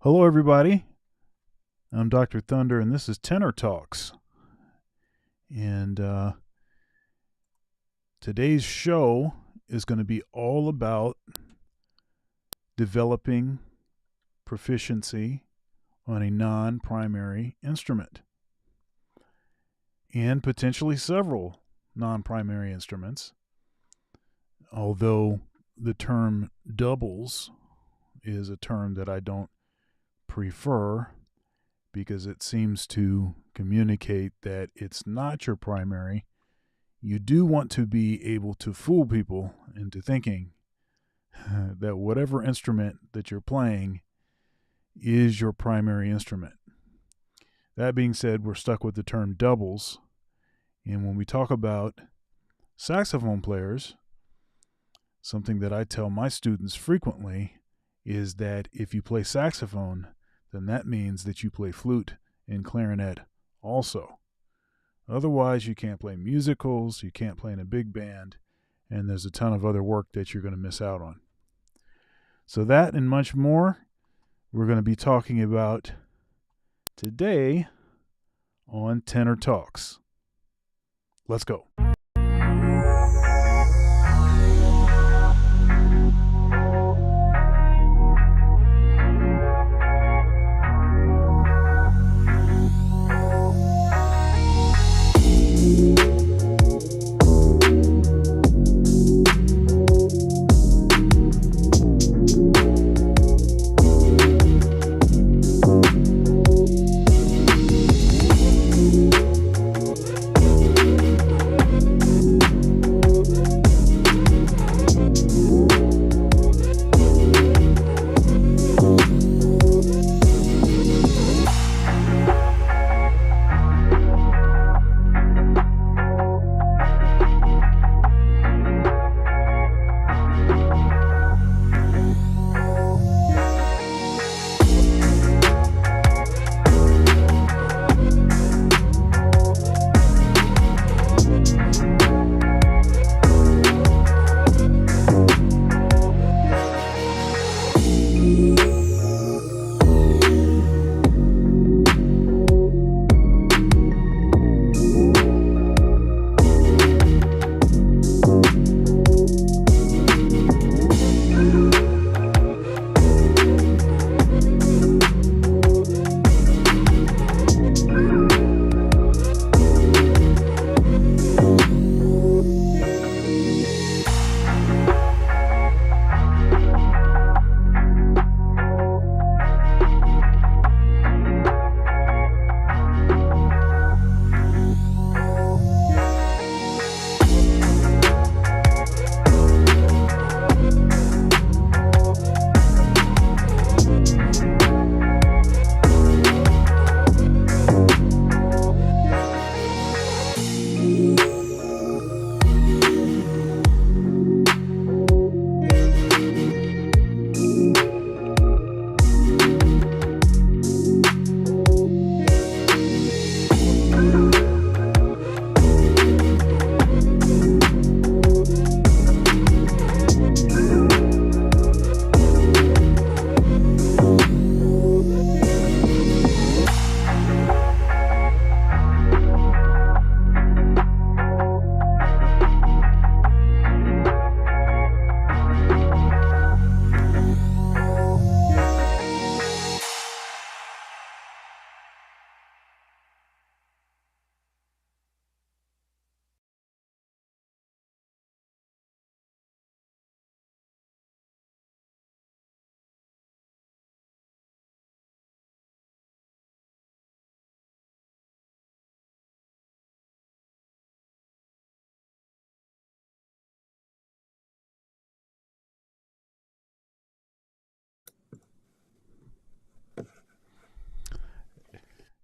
Hello, everybody. I'm Dr. Thunder, and this is Tenor Talks. And today's show is going to be all about developing proficiency on a non primary instrument and potentially several non primary instruments. Although the term doubles is a term that I don't prefer because it seems to communicate that it's not your primary. You do want to be able to fool people into thinking that whatever instrument that you're playing is your primary instrument. That being said, we're stuck with the term doubles. And when we talk about saxophone players, something that I tell my students frequently is that if you play saxophone, then that means that you play flute and clarinet also. Otherwise, you can't play musicals, you can't play in a big band, and there's a ton of other work that you're going to miss out on. So that and much more, we're going to be talking about today on Tenor Talks. Let's go.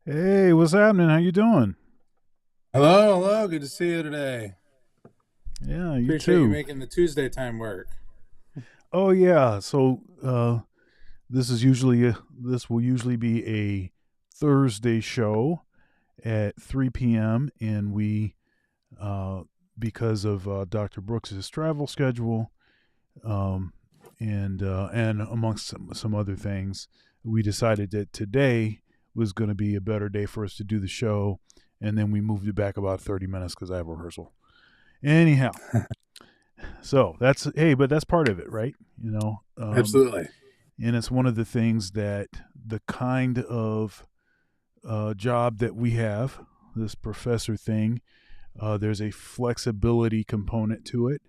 Hey, what's happening? How you doing? Hello, hello. Good to see you today. Yeah, you Appreciate you too. making the Tuesday time work. Oh yeah. So this will usually be a Thursday show at 3 p.m. and we uh, because of Dr. Brooks's travel schedule, um, and amongst some other things, we decided that today was going to be a better day for us to do the show, and then we moved it back about 30 minutes because I have rehearsal. Anyhow, so but that's part of it, right? Absolutely. And it's one of the things that the kind of job that we have, this professor thing, there's a flexibility component to it.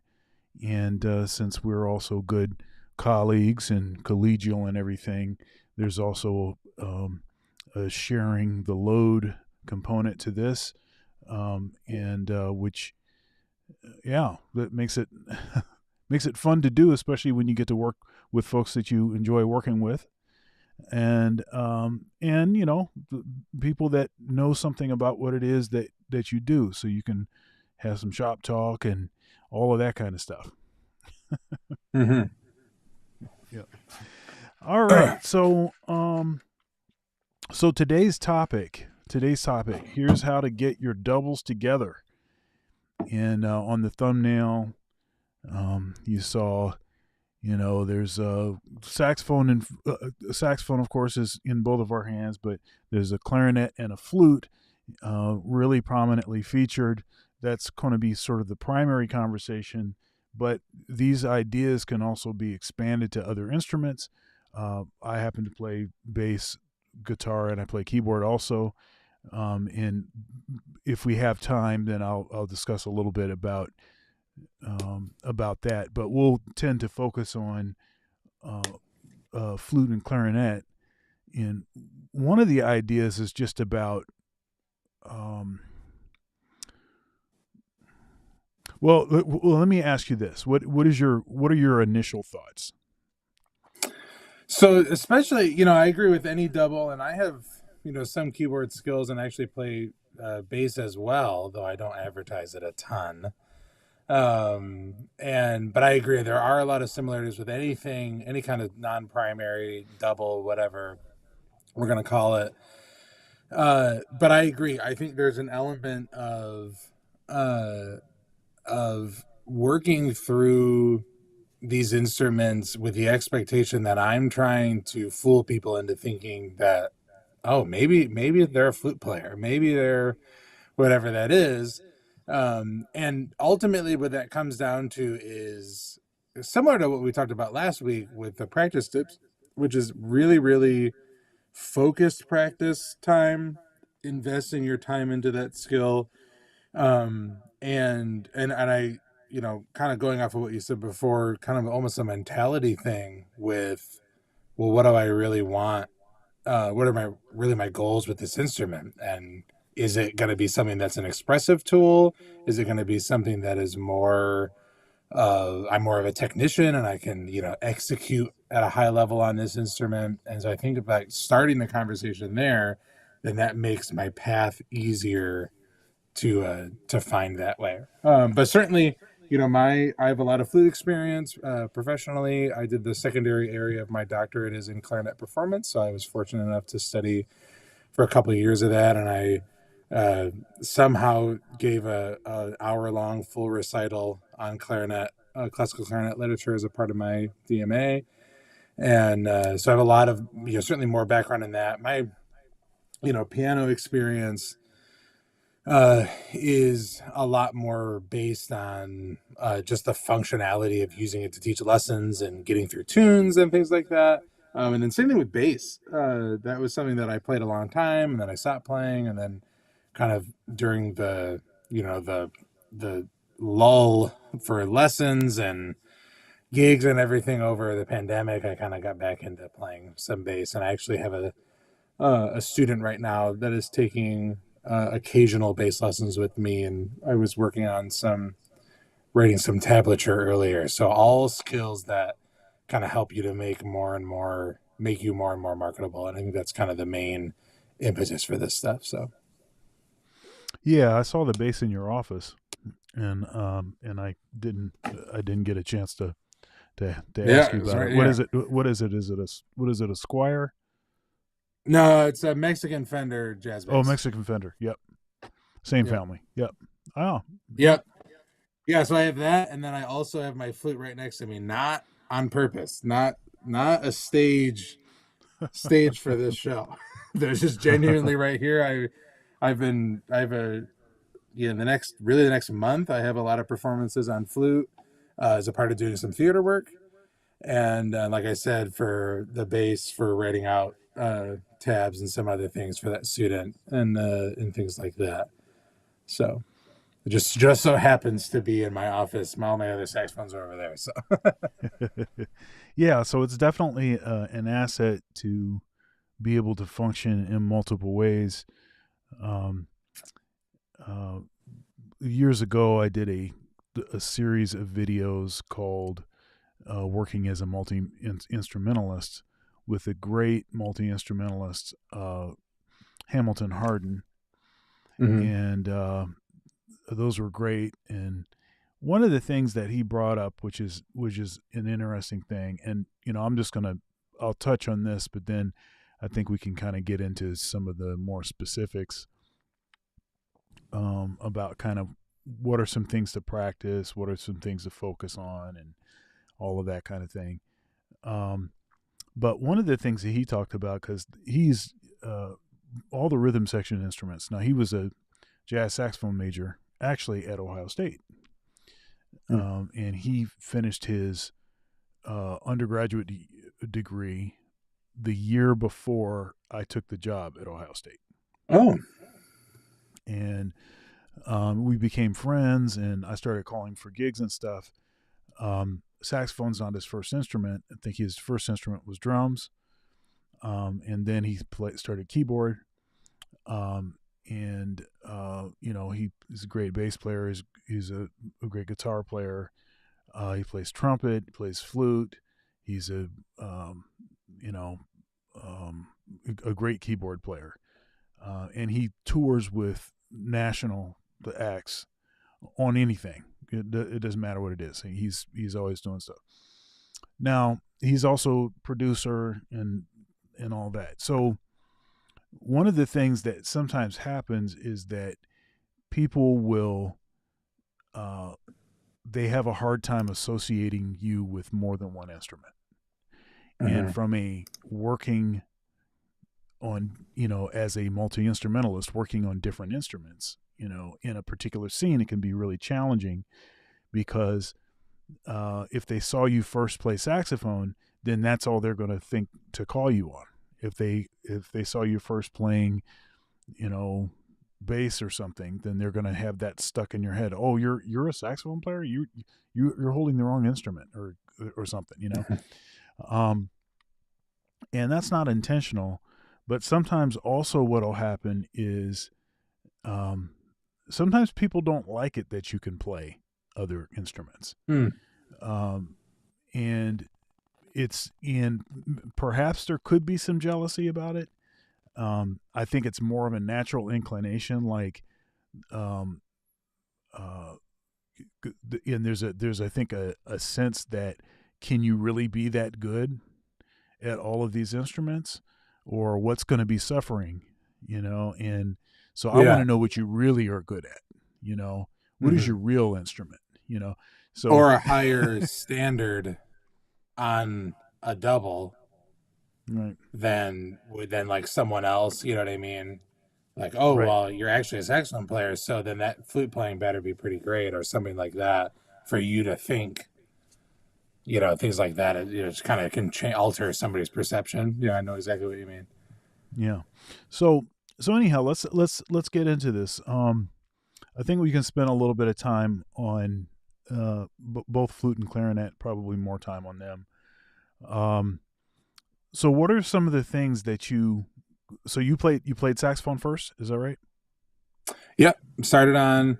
And since we're also good colleagues and collegial and everything, there's also a sharing the load component to this, and which, yeah, that makes it makes it fun to do, especially when you get to work with folks that you enjoy working with, and people that know something about what it is that you do, so you can have some shop talk and all of that kind of stuff. Mm-hmm. Yeah. All right. So today's topic. Here's how to get your doubles together. And on the thumbnail, you saw, there's a saxophone, and saxophone, of course, is in both of our hands, but there's a clarinet and a flute, really prominently featured. That's going to be sort of the primary conversation, but these ideas can also be expanded to other instruments. I happen to play bass, guitar, and I play keyboard also. And if we have time, then I'll discuss a little bit about that. But we'll tend to focus on flute and clarinet. And one of the ideas is just about well, let me ask you this: what are your initial thoughts? So especially, I agree with any double, and I have, some keyboard skills and actually play bass as well, though I don't advertise it a ton. But I agree, there are a lot of similarities with any kind of non-primary double, whatever we're going to call it. But I agree. I think there's an element of working through these instruments with the expectation that I'm trying to fool people into thinking that, oh, maybe they're a flute player, maybe they're whatever that is. And ultimately what that comes down to is similar to what we talked about last week with the practice tips, which is really, really focused practice time, investing your time into that skill. And I, kind of going off of what you said before, kind of almost a mentality thing with, well, what do I really want? What are my goals with this instrument? And is it going to be something that's an expressive tool? Is it going to be something that is more, I'm more of a technician and I can, execute at a high level on this instrument? And so I think about starting the conversation there, then that makes my path easier to find that way. But certainly, I have a lot of flute experience professionally. I did the secondary area of my doctorate is in clarinet performance, so I was fortunate enough to study for a couple of years of that, and I somehow gave a hour-long full recital on clarinet, classical clarinet literature as a part of my DMA, and so I have a lot of, certainly more background in that. My, piano experience is a lot more based on just the functionality of using it to teach lessons and getting through tunes and things like that. And then same thing with bass. That was something that I played a long time, and then I stopped playing, and then kind of during the the lull for lessons and gigs and everything over the pandemic, I kind of got back into playing some bass, and I actually have a student right now that is taking occasional bass lessons with me, and I was working on writing some tablature earlier. So all skills that kind of help you to make you more and more marketable. And I think that's kind of the main impetus for this stuff. So Yeah, I saw the bass in your office, and I didn't get a chance to ask you about right, it. yeah. What is it? What is it? A Squire? No, it's a Mexican Fender jazz bass. Oh, Mexican Fender. Yep. Same Yep. family. Yep. Oh. Yep. Yeah, so I have that, and then I also have my flute right next to me, not on purpose, not a stage stage for this show. There's just genuinely right here. I have a the next month I have a lot of performances on flute as a part of doing some theater work, and like I said, for the bass for writing out tabs and some other things for that student and things like that. So it just so happens to be in my office. All my other saxophones are over there. So Yeah, so it's definitely an asset to be able to function in multiple ways. Um, uh, Years ago, I did a series of videos called "Working as a Multi Instrumentalist" with a great multi instrumentalist, Hamilton Harden, mm-hmm. and those were great. And one of the things that he brought up, which is an interesting thing, and I'll touch on this, but then I think we can kind of get into some of the more specifics about kind of what are some things to practice, what are some things to focus on, and all of that kind of thing. But one of the things that he talked about, because he's all the rhythm section instruments. Now, he was a jazz saxophone major actually at Ohio State. And he finished his undergraduate degree the year before I took the job at Ohio State. Oh. And we became friends, and I started calling for gigs and stuff. Saxophone's not his first instrument. I think his first instrument was drums. And then he started keyboard. He's a great bass player. He's a great guitar player. He plays trumpet, he plays flute. He's a great keyboard player. And he tours with national acts on anything. It doesn't matter what it is. He's always doing stuff. Now, he's also producer and all that. So one of the things that sometimes happens is that people will they have a hard time associating you with more than one instrument. Mm-hmm. And from a working on, as a multi-instrumentalist working on different instruments, in a particular scene, it can be really challenging because if they saw you first play saxophone, then that's all they're going to think to call you on. If they saw you first playing, bass or something, then they're going to have that stuck in your head. Oh, you're a saxophone player. You're holding the wrong instrument or something. And that's not intentional, but sometimes also what'll happen is, sometimes people don't like it that you can play other instruments. And perhaps there could be some jealousy about it. I think it's more of a natural inclination, like, and there's I think a sense that, can you really be that good at all of these instruments, or what's going to be suffering, and so I want to know what you really are good at, what is your real instrument, so, or a higher standard on a double, right, than like someone else, you know what I mean? Like, oh, right. Well, you're actually a saxophone player, so then that flute playing better be pretty great, or something like that, for you to think, things like that. It just kind of can alter somebody's perception. Yeah, I know exactly what you mean. Yeah. So anyhow, let's get into this. I think we can spend a little bit of time on both flute and clarinet, probably more time on them. So what are some of the things that you played saxophone first? Is that right? Yeah. Started on,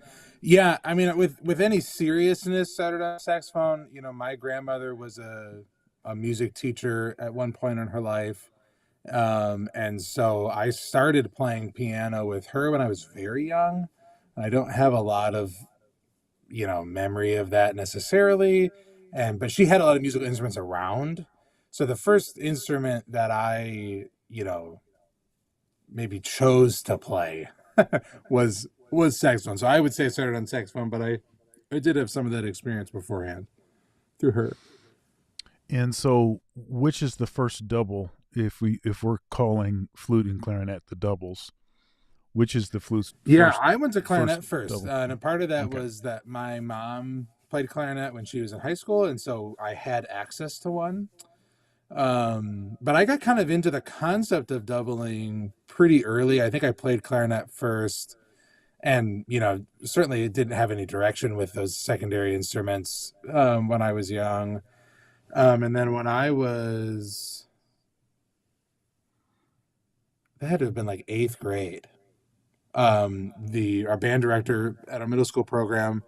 I mean, with any seriousness, started on saxophone. My grandmother was a music teacher at one point in her life. And so I started playing piano with her when I was very young. I don't have a lot of, memory of that necessarily. But she had a lot of musical instruments around. So the first instrument that I, maybe chose to play was saxophone. So I would say I started on saxophone, but I did have some of that experience beforehand through her. And so which is the first double if we're calling flute and clarinet the doubles, which is the flute's Yeah, first I went to clarinet first first, double? and a part of that Okay. was that my mom played clarinet when she was in high school, and so I had access to one. But I got kind of into the concept of doubling pretty early. I think I played clarinet first, and certainly it didn't have any direction with those secondary instruments when I was young. And then when I was, that had to have been like eighth grade. The our band director at our middle school program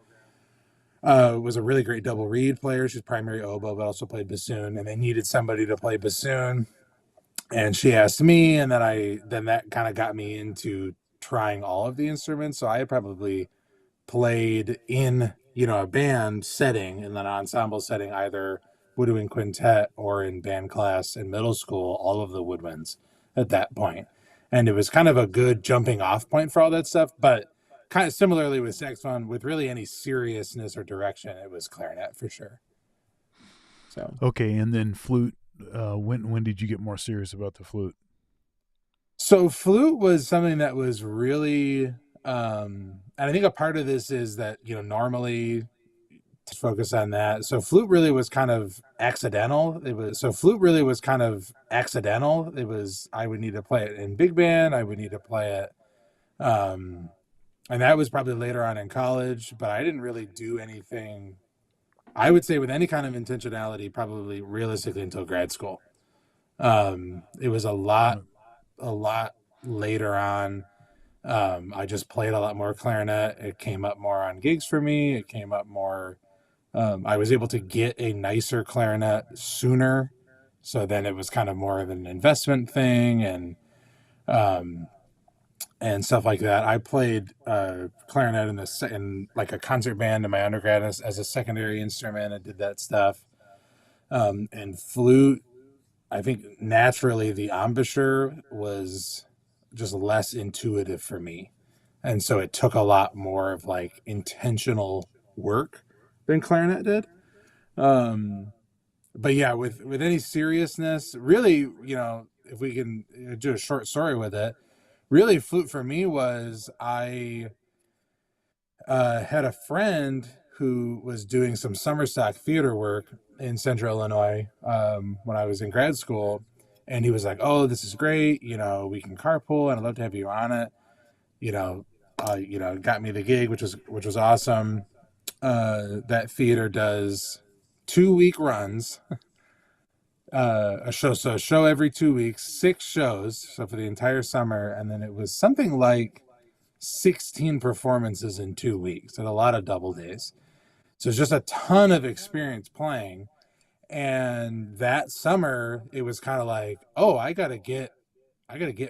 was a really great double reed player. She's primary oboe, but also played bassoon, and they needed somebody to play bassoon. And she asked me, and then that kind of got me into trying all of the instruments. So I had probably played in a band setting and then ensemble setting, either woodwind quintet or in band class in middle school, all of the woodwinds at that point. And it was kind of a good jumping off point for all that stuff. But kind of similarly with saxophone, with really any seriousness or direction, it was clarinet for sure. So Okay, and then flute. When did you get more serious about the flute? flute was something that was really, and I think a part of this is that normally to focus on that. So flute really was kind of accidental. It was I would need to play it in big band. I would need to play it, and that was probably later on in college. But I didn't really do anything, I would say, with any kind of intentionality, probably realistically until grad school. It was a lot later on. I just played a lot more clarinet. It came up more on gigs for me. It came up more. I was able to get a nicer clarinet sooner, so then it was kind of more of an investment thing, um, and stuff like that. I played clarinet in like a concert band in my undergrad as a secondary instrument. I did that stuff, and flute. I think naturally the embouchure was just less intuitive for me, and so it took a lot more of like intentional work than clarinet did. Um, but yeah, with any seriousness, really, if we can do a short story with it, really, flute for me was I had a friend who was doing some summer stock theater work in Central Illinois when I was in grad school, and he was like, "Oh, this is great. We can carpool, and I'd love to have you on it." Got me the gig, which was awesome. That theater does 2 week runs, a show every 2 weeks, 6 shows, so for the entire summer, and then it was something like 16 performances in 2 weeks and a lot of double days. So it's just a ton of experience playing. And that summer, it was kind of like, oh, I gotta get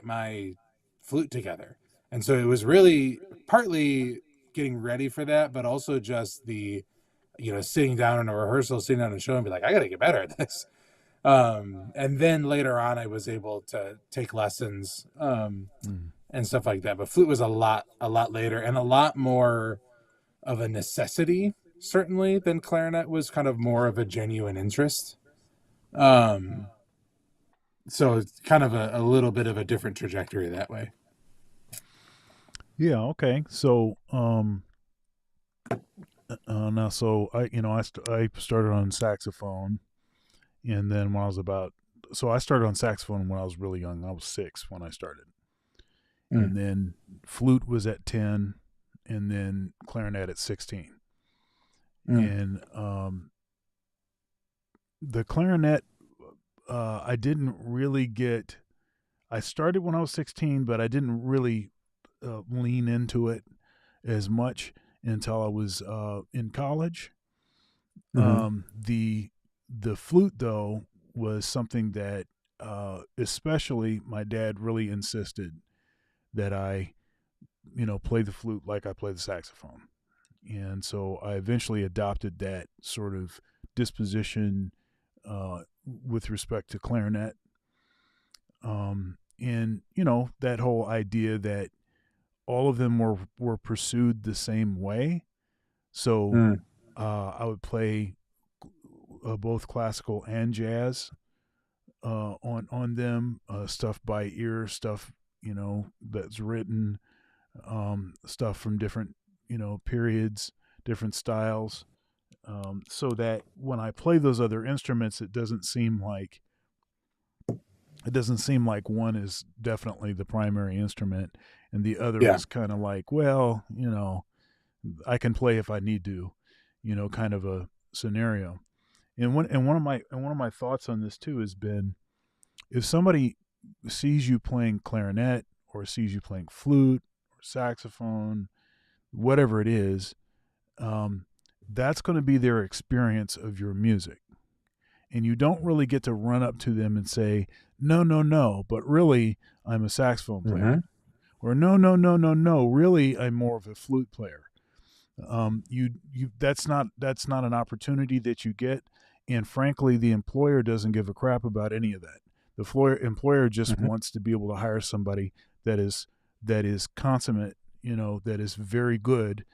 my flute together. And so it was really partly getting ready for that, but also just the, sitting down in a rehearsal, sitting down in a show and be like, I gotta get better at this. And then later on, I was able to take lessons and stuff like that. But flute was a lot later and a lot more of a necessity, certainly, than clarinet was kind of more of a genuine interest. Um, so it's kind of a little bit of a different trajectory that way. Yeah. Okay. So now so I started on saxophone, and then when I was about so I started on saxophone when I was really young. I was 6 when I started, and Mm. then flute was at 10, and then clarinet at 16. Mm. And the clarinet, I didn't really get. I started when I was 16, but I didn't really lean into it as much until I was in college. Mm-hmm. The flute though was something that especially my dad really insisted that I play the flute like I play the saxophone. And so I eventually adopted that sort of disposition with respect to clarinet. And that whole idea that all of them were pursued the same way. So Mm. I would play both classical and jazz on them, stuff by ear, stuff that's written, stuff from different periods, different styles, so that when I play those other instruments, it doesn't seem like one is definitely the primary instrument and the other Yeah. is kind of like, well, I can play if I need to, kind of a scenario. One of my thoughts on this too has been, if somebody sees you playing clarinet or sees you playing flute or saxophone, whatever it is, that's going to be their experience of your music. And you don't really get to run up to them and say, no, no, no, but really, I'm a saxophone player. Mm-hmm. Or no, no, no, no, no, really, I'm more of a flute player. That's not an opportunity that you get. And frankly, the employer doesn't give a crap about any of that. The employer just Mm-hmm. wants to be able to hire somebody that is consummate, that is very good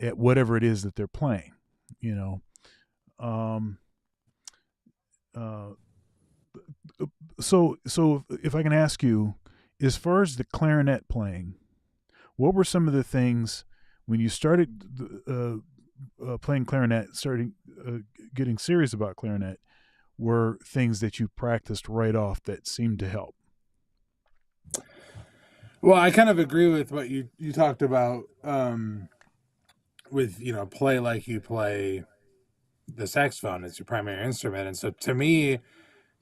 at whatever it is that they're playing, Um, uh, so if I can ask you, as far as the clarinet playing, what were some of the things when you started playing clarinet, starting getting serious about clarinet, were things that you practiced right off that seemed to help? Well, I kind of agree with what you talked about, with play like you play the saxophone as your primary instrument. And so to me,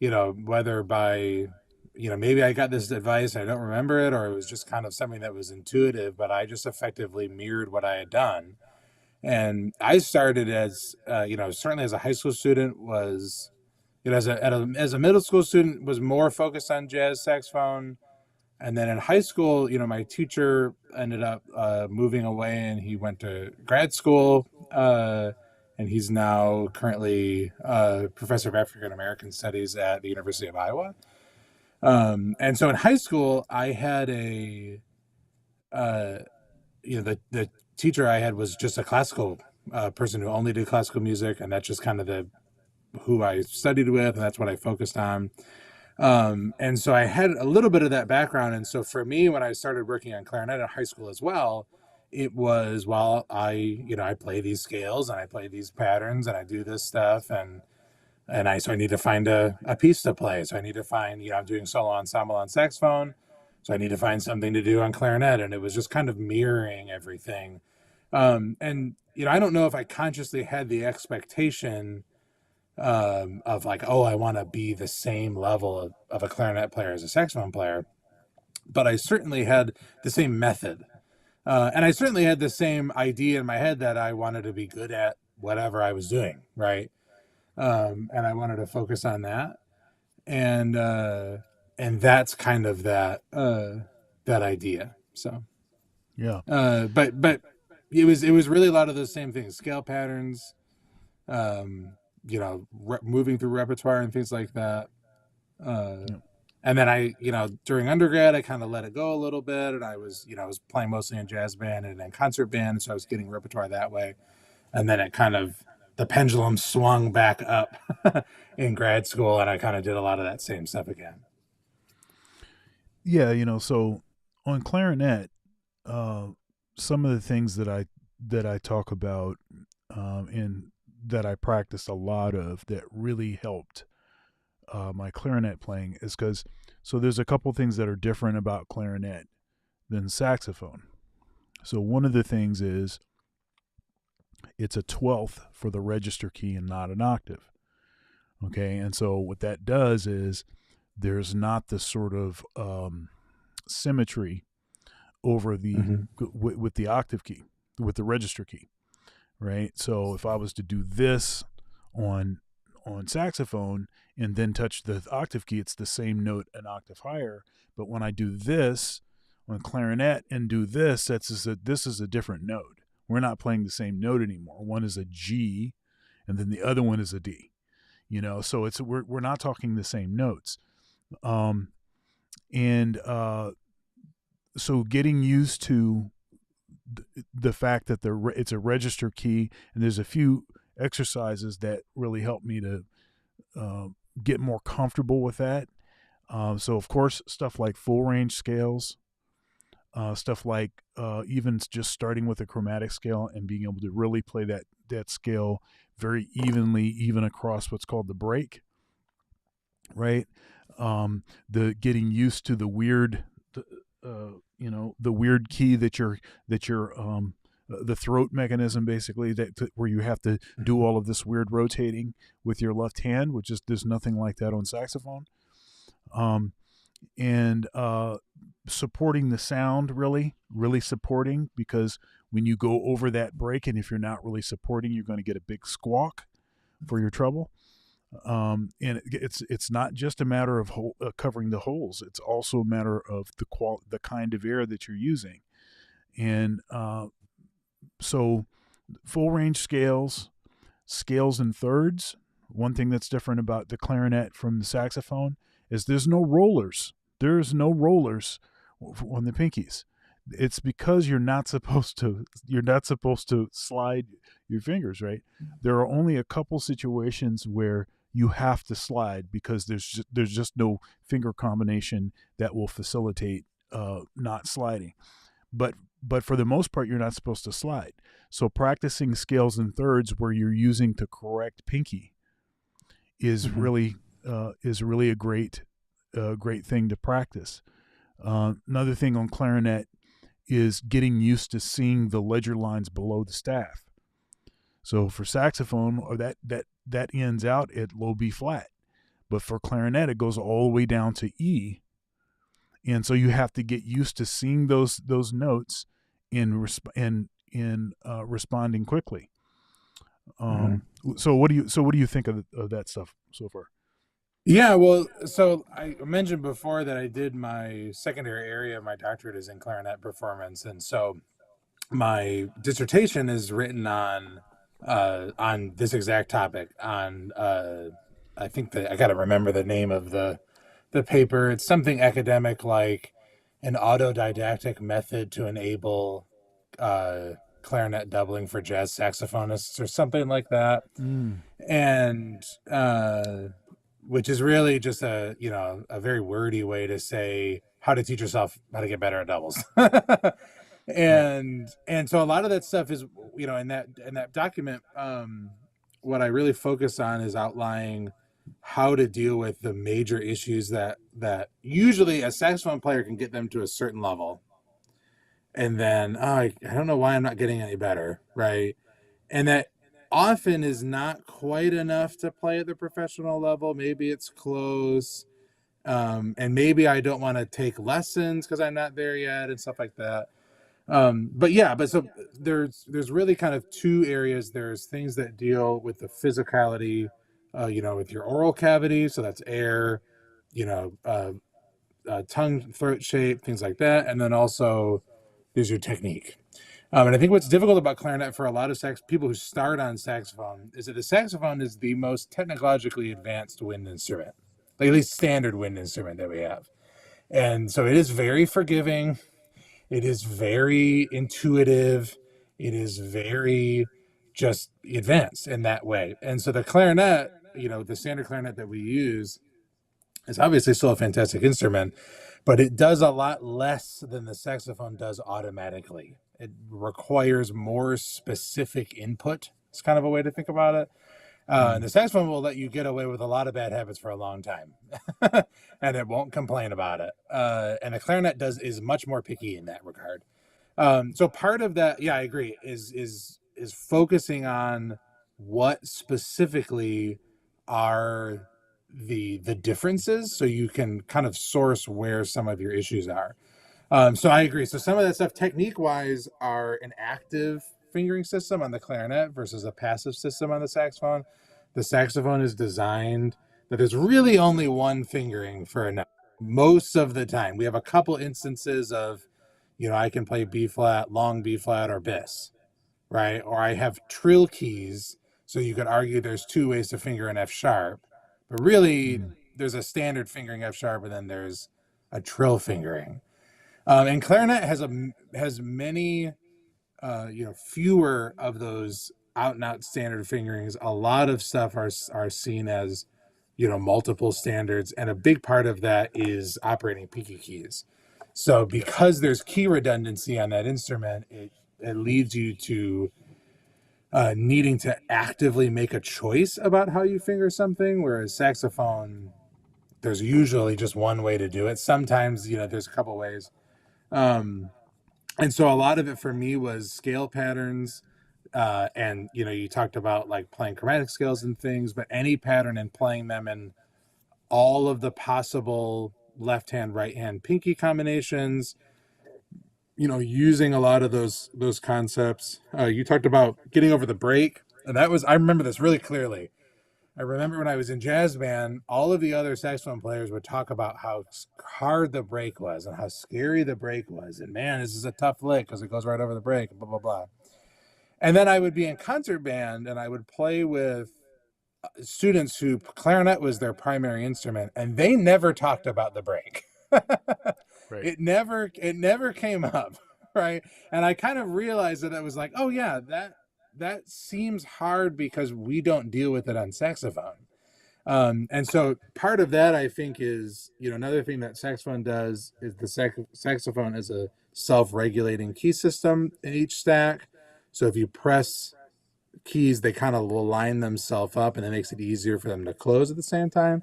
whether by maybe I got this advice, I don't remember it, or it was just kind of something that was intuitive, but I just effectively mirrored what I had done. And I started as certainly as a high school student, was as a middle school student, was more focused on jazz saxophone. And then in high school, my teacher ended up moving away, and he went to grad school, and he's now currently professor of African American Studies at the University of Iowa. And so in high school, I had the teacher I had was just a classical person who only did classical music, and that's just kind of who I studied with, and that's what I focused on. And so I had a little bit of that background. And so for me, when I started working on clarinet in high school as well, it was, well, I play these scales and I play these patterns and I do this stuff. So I need to find a piece to play. So I need to find, I'm doing solo ensemble on saxophone. So I need to find something to do on clarinet. And it was just kind of mirroring everything. I don't know if I consciously had the expectation of like, oh, I want to be the same level of a clarinet player as a saxophone player, but I certainly had the same method, and I certainly had the same idea in my head that I wanted to be good at whatever I was doing, right? And I wanted to focus on that, and that's kind of that idea. So, Yeah. but it was really a lot of those same things, scale patterns, moving through repertoire and things like that. Yeah. And then I, during undergrad, I kind of let it go a little bit, and I was playing mostly in jazz band and in concert band, so I was getting repertoire that way. And then the pendulum swung back up in grad school, and I kind of did a lot of that same stuff again. Yeah, so on clarinet, some of the things that I talk about, and that I practiced a lot of, that really helped my clarinet playing, is because, so there's a couple things that are different about clarinet than saxophone. So one of the things is it's a 12th for the register key and not an octave. Okay, and so what that does is there's not this sort of symmetry over the with the octave key, with the register key, right? So if I was to do this on saxophone and then touch the octave key, it's the same note an octave higher. But when I do this on clarinet and do this, this is a different note. We're not playing the same note anymore. One is a G, and then the other one is a D. So we're not talking the same notes. So getting used to the fact that it's a register key, and there's a few exercises that really help me to get more comfortable with that. So of course, stuff like full range scales, stuff like even just starting with a chromatic scale and being able to really play that scale very evenly, even across what's called the break, right? The getting used to the weird, the weird key that you're the throat mechanism basically where you have to do all of this weird rotating with your left hand, which is there's nothing like that on saxophone. Um, and supporting the sound, really supporting, because when you go over that break and if you're not really supporting, you're going to get a big squawk for your treble. And it's not just a matter of covering the holes. It's also a matter of the kind of air that you're using. And so full range scales, scales and thirds. One thing that's different about the clarinet from the saxophone is there's no rollers. There's no rollers on the pinkies. It's because you're not supposed to slide your fingers, right? There are only a couple situations where you have to slide because there's just no finger combination that will facilitate not sliding. But for the most part, you're not supposed to slide. So practicing scales and thirds where you're using the correct pinky is really a great thing to practice. Another thing on clarinet is getting used to seeing the ledger lines below the staff. So for saxophone, or that ends out at low B flat, but for clarinet it goes all the way down to E, and so you have to get used to seeing those notes in responding quickly. So what do you think of that stuff so far? Yeah, well, so I mentioned before that I did my secondary area of my doctorate is in clarinet performance, and so my dissertation is written on this exact topic. I think that I got to remember the name of the paper. It's something academic like an autodidactic method to enable clarinet doubling for jazz saxophonists or something like that. And which is really just a very wordy way to say how to teach yourself how to get better at doubles. and so a lot of that stuff is in that document, what I really focus on is outlining how to deal with the major issues that usually a saxophone player can get them to a certain level, and then I don't know why I'm not getting any better, right? And that often is not quite enough to play at the professional level. Maybe it's close, and maybe I don't want to take lessons because I'm not there yet and stuff like that. But so there's really kind of two areas. There's things that deal with the physicality, with your oral cavity, so that's air, tongue, throat shape, things like that, and then also there's your technique. And I think what's difficult about clarinet for a lot of people who start on saxophone is that the saxophone is the most technologically advanced wind instrument, like at least standard wind instrument that we have. And so it is very forgiving. It is very intuitive. It is very just advanced in that way. And so the clarinet, the standard clarinet that we use is obviously still a fantastic instrument, but it does a lot less than the saxophone does automatically. It requires more specific input. It's kind of a way to think about it. And the saxophone will let you get away with a lot of bad habits for a long time, and it won't complain about it. And the clarinet is much more picky in that regard. So part of that, yeah, I agree, is focusing on what specifically are the differences, so you can kind of source where some of your issues are. So I agree. So some of that stuff, technique wise, are an active fingering system on the clarinet versus a passive system on the saxophone. The saxophone is designed that there's really only one fingering for a note most of the time. We have a couple instances of, I can play B flat, long B flat, or bis, right? Or I have trill keys, so you could argue there's two ways to finger an F sharp, but really there's a standard fingering F sharp, and then there's a trill fingering. And clarinet has many, fewer of those out and out standard fingerings. A lot of stuff are seen as multiple standards, and a big part of that is operating pinky keys. So because there's key redundancy on that instrument, it leads you to needing to actively make a choice about how you finger something, whereas saxophone, there's usually just one way to do it. Sometimes, there's a couple ways. And so a lot of it for me was scale patterns. And, you talked about like playing chromatic scales and things, but any pattern and playing them in all of the possible left hand, right hand pinky combinations, using a lot of those concepts. You talked about getting over the break, and I remember this really clearly. I remember when I was in jazz band, all of the other saxophone players would talk about how hard the break was and how scary the break was. And man, this is a tough lick because it goes right over the break, blah, blah, blah. And then I would be in concert band and I would play with students who clarinet was their primary instrument, and they never talked about the break. Right. It never came up, right? And I kind of realized that it was like, oh yeah, that seems hard because we don't deal with it on saxophone. And so part of that, I think, is, another thing that saxophone does is the saxophone is a self-regulating key system in each stack. So if you press keys, they kind of will line themselves up, and it makes it easier for them to close at the same time.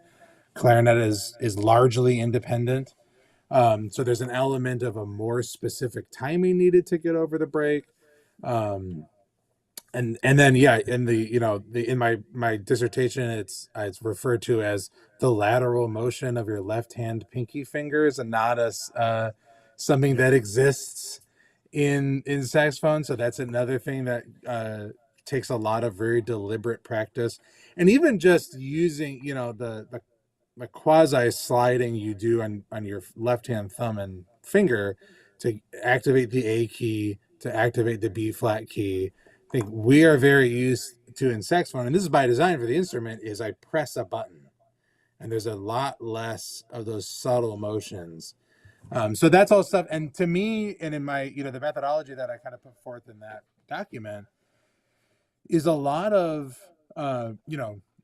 Clarinet is largely independent. So there's an element of a more specific timing needed to get over the break. And then in my dissertation, it's referred to as the lateral motion of your left hand pinky fingers, and not as something that exists in saxophone. So that's another thing that takes a lot of very deliberate practice, and even just using the quasi sliding you do on your left hand thumb and finger to activate the A key, to activate the B flat key. I think we are very used to in saxophone, and this is by design for the instrument, is I press a button, and there's a lot less of those subtle motions. So that's all stuff. And to me, and in my, the methodology that I kind of put forth in that document is a lot of,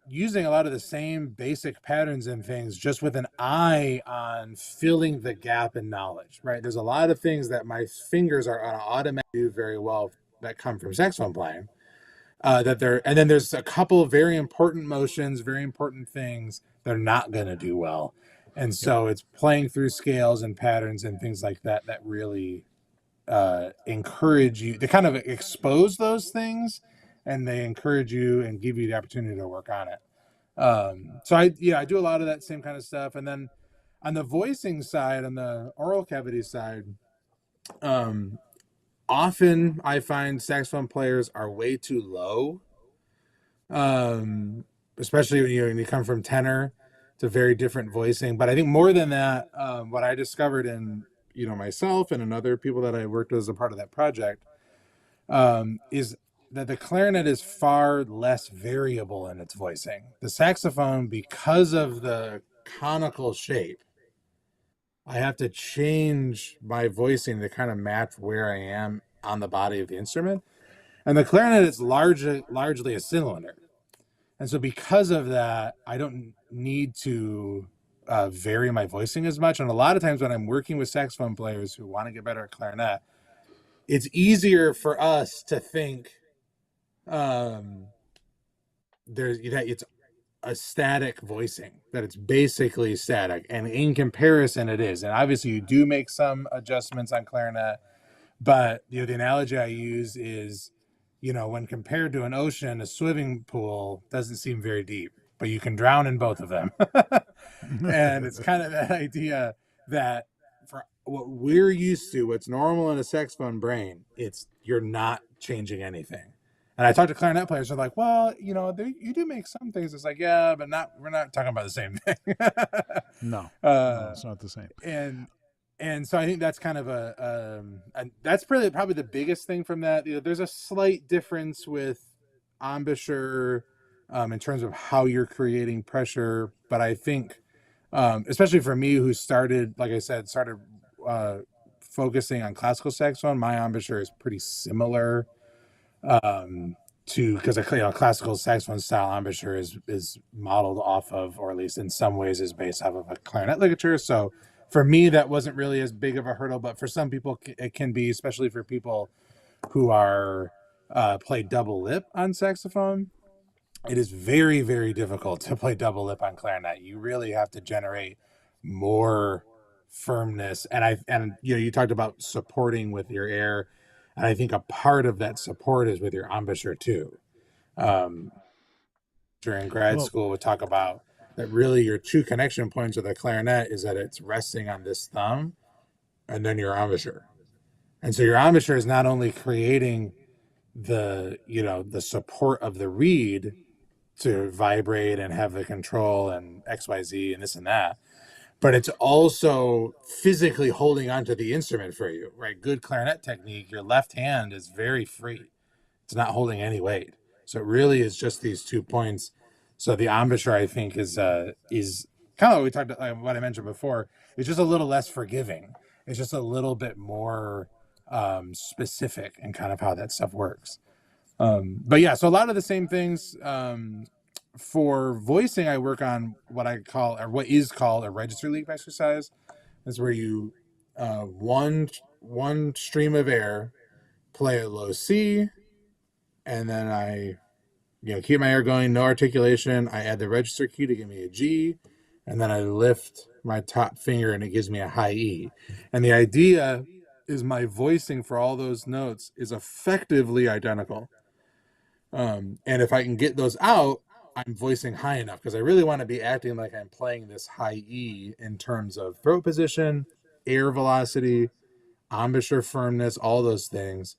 using a lot of the same basic patterns and things, just with an eye on filling the gap in knowledge, right? There's a lot of things that my fingers are on automatic do very well that come from saxophone playing. And then there's a couple of very important motions, very important things they're not going to do well. And so it's playing through scales and patterns and things like that really encourage you to kind of expose those things, and they encourage you and give you the opportunity to work on it. So I do a lot of that same kind of stuff. And then on the voicing side, on the oral cavity side, often I find saxophone players are way too low, especially when you come from tenor. It's a very different voicing. But I think more than that, what I discovered in myself and in other people that I worked with as a part of that project, is that the clarinet is far less variable in its voicing. The saxophone, because of the conical shape, I have to change my voicing to kind of match where I am on the body of the instrument. And the clarinet is largely a cylinder. And so because of that, I don't need to vary my voicing as much. And a lot of times when I'm working with saxophone players who want to get better at clarinet, it's easier for us to think it's a static voicing, that it's basically static, and in comparison it is. And obviously you do make some adjustments on clarinet, but the analogy I use is, when compared to an ocean, a swimming pool doesn't seem very deep, but you can drown in both of them. And it's kind of that idea that for what we're used to, what's normal in a saxophone brain, you're not changing anything. And I talk to clarinet players, they're like, well, you do make some things. It's like, yeah, but we're not talking about the same thing. No, it's not the same. And so I think that's kind of that's probably the biggest thing from that. There's a slight difference with embouchure in terms of how you're creating pressure. But I think, especially for me, who started focusing on classical saxophone, my embouchure is pretty similar. to, because classical saxophone style embouchure is modeled off of, or at least in some ways is based off of, a clarinet ligature. So for me, that wasn't really as big of a hurdle, but for some people it can be, especially for people who are play double lip on saxophone. It is very, very difficult to play double lip on clarinet. You really have to generate more firmness. And you talked about supporting with your air, and I think a part of that support is with your embouchure too. Um, During grad Well, school, we talk about that really your two connection points with a clarinet is that it's resting on this thumb and then your embouchure. And so your embouchure is not only creating the support of the reed to vibrate and have the control and XYZ and this and that, but it's also physically holding onto the instrument for you, right? Good clarinet technique, your left hand is very free. It's not holding any weight. So it really is just these 2 points. So the embouchure, I think, is kind of what we talked about, what I mentioned before. It's just a little less forgiving. It's just a little bit more specific in kind of how that stuff works. But yeah, so a lot of the same things. For voicing, I work on what I call, or what is called, a register leap exercise. That's where you one stream of air, play a low C, and then I keep my air going, no articulation. I add the register key to give me a G, and then I lift my top finger and it gives me a high E. And the idea is my voicing for all those notes is effectively identical. And if I can get those out, I'm voicing high enough, because I really want to be acting like I'm playing this high E in terms of throat position, air velocity, embouchure firmness, all those things.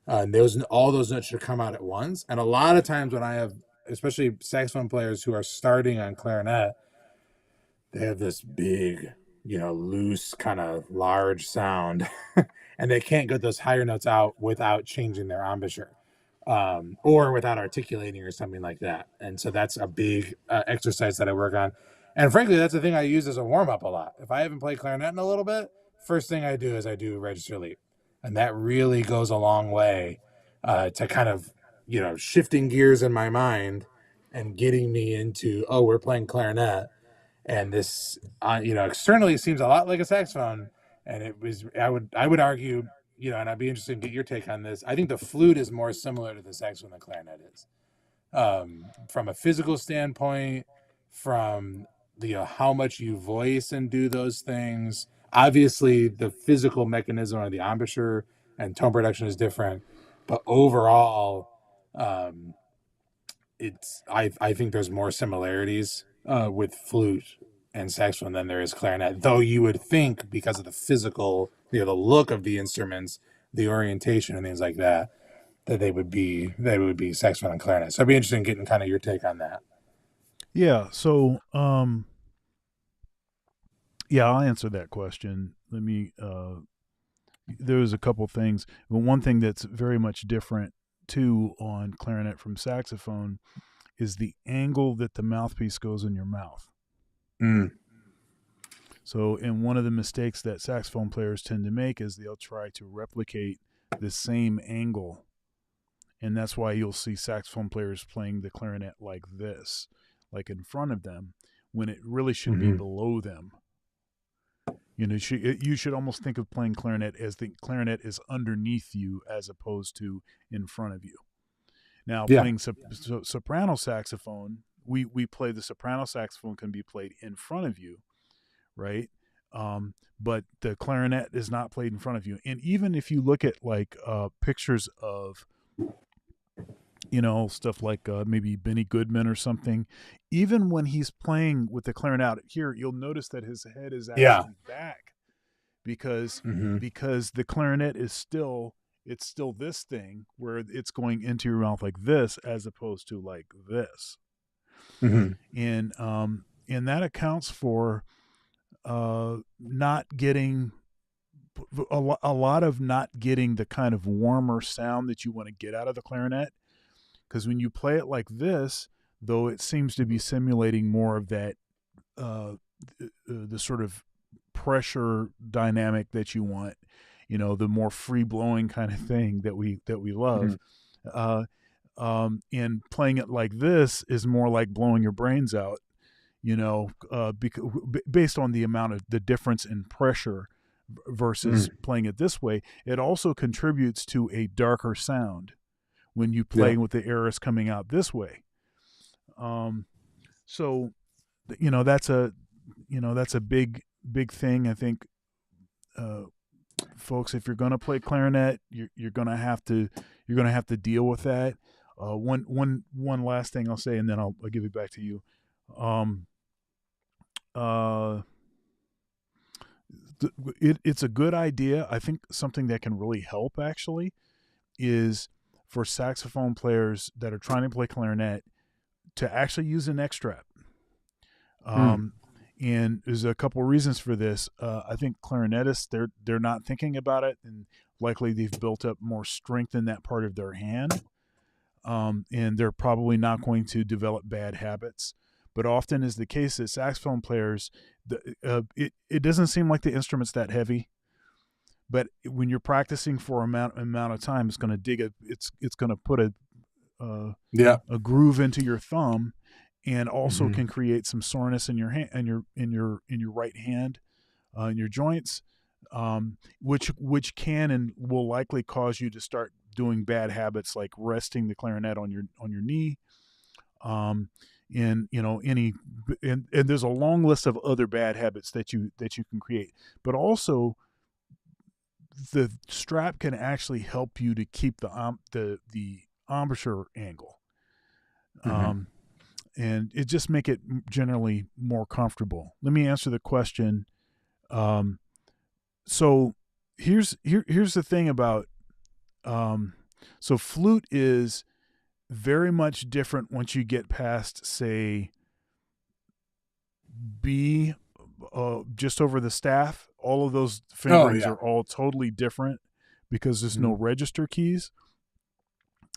All those notes should come out at once. And a lot of times when I have, especially saxophone players who are starting on clarinet, they have this big, loose, kind of large sound, and they can't get those higher notes out without changing their embouchure, or without articulating or something like that. And so that's a big exercise that I work on. And frankly, that's the thing I use as a warm up a lot. If I haven't played clarinet in a little bit, first thing I do is I do register leap. And that really goes a long way to kind of, shifting gears in my mind and getting me into, oh, we're playing clarinet. And this, externally seems a lot like a saxophone. And it was, I would argue, and I'd be interested in get your take on this. I think the flute is more similar to the saxophone than clarinet is, from a physical standpoint, from the how much you voice and do those things. Obviously, the physical mechanism of the embouchure and tone production is different, but overall, I think there's more similarities with flute and saxophone than there is clarinet. Though you would think, because of the physical, the look of the instruments, the orientation and things like that, that they would be saxophone and clarinet. So I'd be interested in getting kind of your take on that. yeah. So, yeah, I'll answer that question. Let me. There's a couple things. But one thing that's very much different too on clarinet from saxophone is the angle that the mouthpiece goes in your mouth. Mm. So, and one of the mistakes that saxophone players tend to make is they'll try to replicate the same angle. And that's why you'll see saxophone players playing the clarinet like this, like in front of them, when it really should be below them. You should almost think of playing clarinet as the clarinet is underneath you as opposed to in front of you. Now, playing soprano saxophone, we play the soprano saxophone can be played in front of you, right? But the clarinet is not played in front of you. And even if you look at like pictures of, stuff like maybe Benny Goodman or something, even when he's playing with the clarinet here, you'll notice that his head is actually back because the clarinet is still this thing where it's going into your mouth like this as opposed to like this. And that accounts for not getting a lot of not getting the kind of warmer sound that you want to get out of the clarinet. Because when you play it like this, though it seems to be simulating more of that, the sort of pressure dynamic that you want, the more free blowing kind of thing that we love. And playing it like this is more like blowing your brains out, based on the amount of the difference in pressure versus Mm. playing it this way. It also contributes to a darker sound when you Yeah. play with the Eris coming out this way. Um, so, that's a big thing. I think, uh, folks, if you're going to play clarinet, you're going to have to deal with that. One last thing I'll say, and then I'll give it back to you. Um, uh, it's a good idea. I think something that can really help actually is for saxophone players that are trying to play clarinet to actually use a neck strap. Mm. Um, and there's a couple of reasons for this. I think clarinetists they're not thinking about it, and likely they've built up more strength in that part of their hand, and they're probably not going to develop bad habits. But often is the case that saxophone players, it doesn't seem like the instrument's that heavy, but when you're practicing for amount of time, it's going to put uh, Yeah. a groove into your thumb, and also Hmm. can create some soreness in your hand, in your right hand, in your joints, which can and will likely cause you to start doing bad habits like resting the clarinet on your knee, um, and and there's a long list of other bad habits that you can create, but also the strap can actually help you to keep the embouchure angle, Hmm. um, and it just make it generally more comfortable. Let me answer the question. Um, so here's the thing about, um, so flute is very much different once you get past, say, B, just over the staff. All of those Oh fingerings yeah. are all totally different because there's no Hmm. register keys.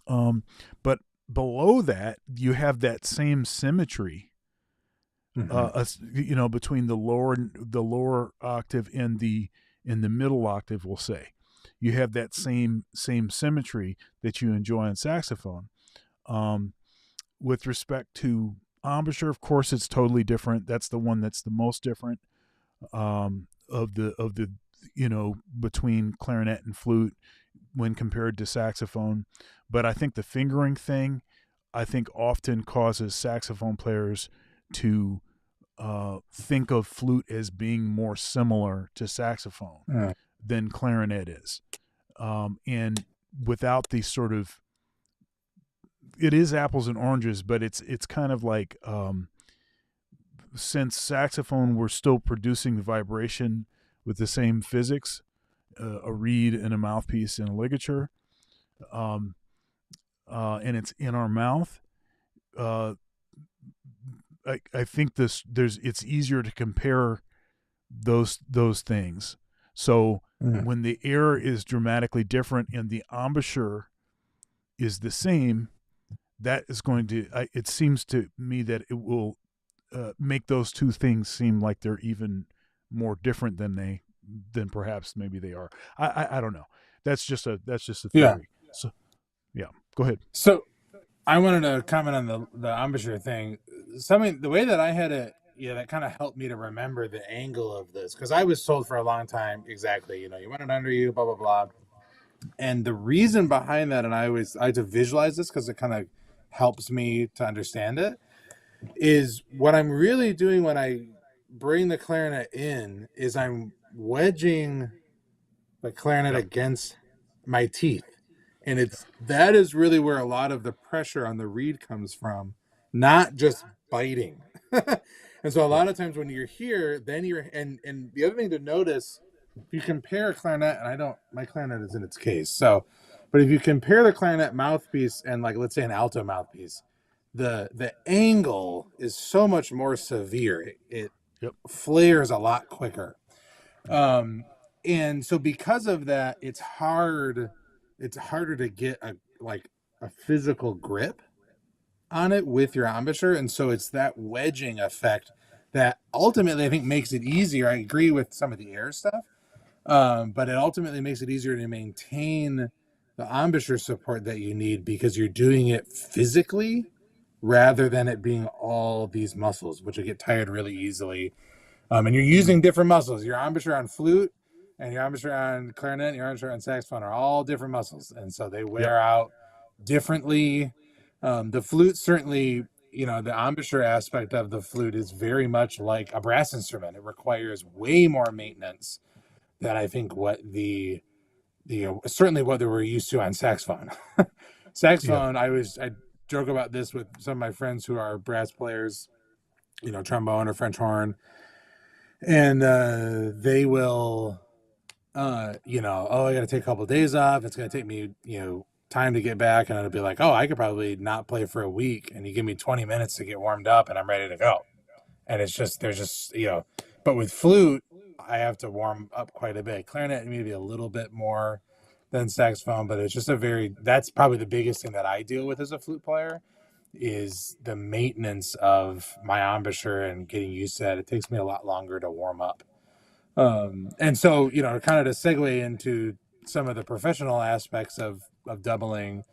But below that, you have that same symmetry, Hmm. between the lower octave and the middle octave. We'll say you have that same symmetry that you enjoy on saxophone. Um, with respect to embouchure, of course, it's totally different. That's the one that's the most different, of the between clarinet and flute when compared to saxophone. But I think the fingering thing, I think, often causes saxophone players to think of flute as being more similar to saxophone Uh, than clarinet is. And without the sort of, it is apples and oranges, but it's kind of like, since saxophone we're still producing the vibration with the same physics, a reed and a mouthpiece and a ligature, um, and it's in our mouth. Uh, I think it's easier to compare those things. So mm. when the air is dramatically different and the embouchure is the same, that is going to. It seems to me that it will, make those two things seem like they're even more different than perhaps maybe they are. I don't know. That's just a Yeah. theory. So yeah, go ahead. So I wanted to comment on the embouchure thing. Something the way that I had it, yeah, that kind of helped me to remember the angle of this because I was told for a long time exactly, you want it under you, blah blah blah. And the reason behind that, and I had to visualize this because it kind of helps me to understand it, is what I'm really doing when I bring the clarinet in is I'm wedging the clarinet Yep. against my teeth. And it's that is really where a lot of the pressure on the reed comes from, not just biting. And so a Yep. lot of times when you're here, then you're and the other thing to notice, if you compare a clarinet, and I don't my clarinet is in its case, so but if you compare the clarinet mouthpiece and like let's say an alto mouthpiece, the angle is so much more severe. It Yep. flares a lot quicker. Um, and so because of that, it's harder to get a physical grip on it with your embouchure. And so it's that wedging effect that ultimately I think makes it easier. I agree with some of the air stuff. But it ultimately makes it easier to maintain the embouchure support that you need because you're doing it physically rather than it being all these muscles, which will get tired really easily. And you're using different muscles. Your embouchure on flute and your embouchure on clarinet and your embouchure on saxophone are all different muscles. And so they Yep. wear out differently. The flute certainly, the embouchure aspect of the flute is very much like a brass instrument. It requires way more maintenance than I think what the certainly what they were used to on saxophone. Yeah. Saxophone, I joke about this with some of my friends who are brass players, trombone or French horn, and they will, oh, I got to take a couple of days off. It's going to take me, time to get back, and it'll be like, oh, I could probably not play for a week, and you give me 20 minutes to get warmed up, and I'm ready to go. And it's just there's just but with flute, I have to warm up quite a bit. Clarinet maybe a little bit more than saxophone, but it's just that's probably the biggest thing that I deal with as a flute player is the maintenance of my embouchure and getting used to that. It takes me a lot longer to warm up. And so, kind of to segue into some of the professional aspects of doubling,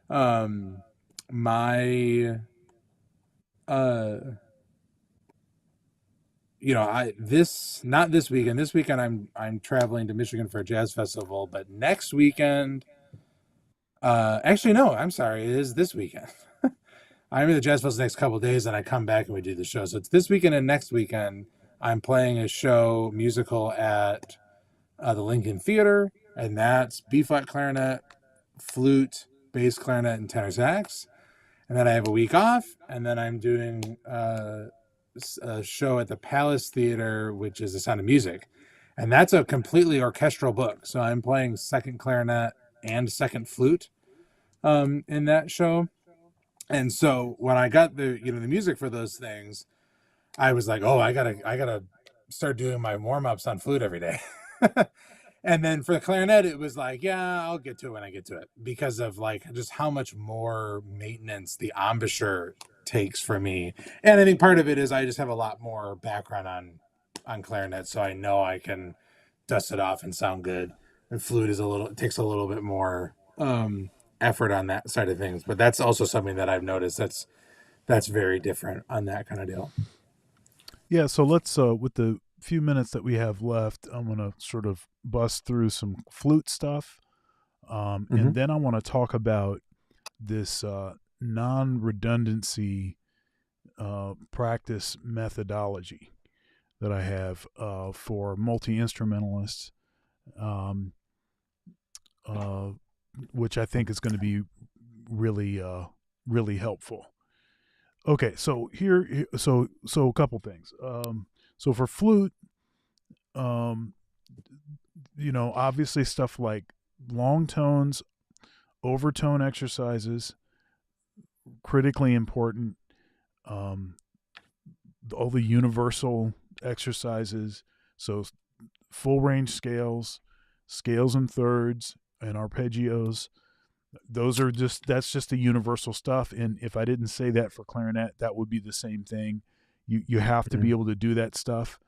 my not this weekend. This weekend I'm traveling to Michigan for a jazz festival, but next weekend, actually no, I'm sorry, it is this weekend. I'm in the jazz festival the next couple of days, and I come back and we do the show. So it's this weekend and next weekend. I'm playing a show musical at the Lincoln Theater, and that's B-flat clarinet, flute, bass clarinet, and tenor sax. And then I have a week off, and then I'm doing a show at the Palace Theater, which is The Sound of Music. And that's a completely orchestral book. So I'm playing second clarinet and second flute in that show. And so when I got the music for those things, I was like, oh, I gotta start doing my warm-ups on flute every day. And then for the clarinet, it was like, yeah, I'll get to it when I get to it, because of like just how much more maintenance the embouchure takes for me. And I think part of it is I just have a lot more background on clarinet, so I know I can dust it off and sound good. And flute it takes a little bit more effort on that side of things. But that's also something that I've noticed that's very different on that kind of deal. Yeah. So let's, with the few minutes that we have left, I'm going to sort of bust through some flute stuff. And then I want to talk about this non-redundancy practice methodology that I have for multi-instrumentalists, which I think is going to be really, really helpful. Okay, so so a couple things. So for flute, obviously stuff like long tones, overtone exercises, critically important. All the universal exercises, so full range scales, scales and thirds, and arpeggios. That's just the universal stuff. And if I didn't say that for clarinet, that would be the same thing. You have to be able to do that stuff.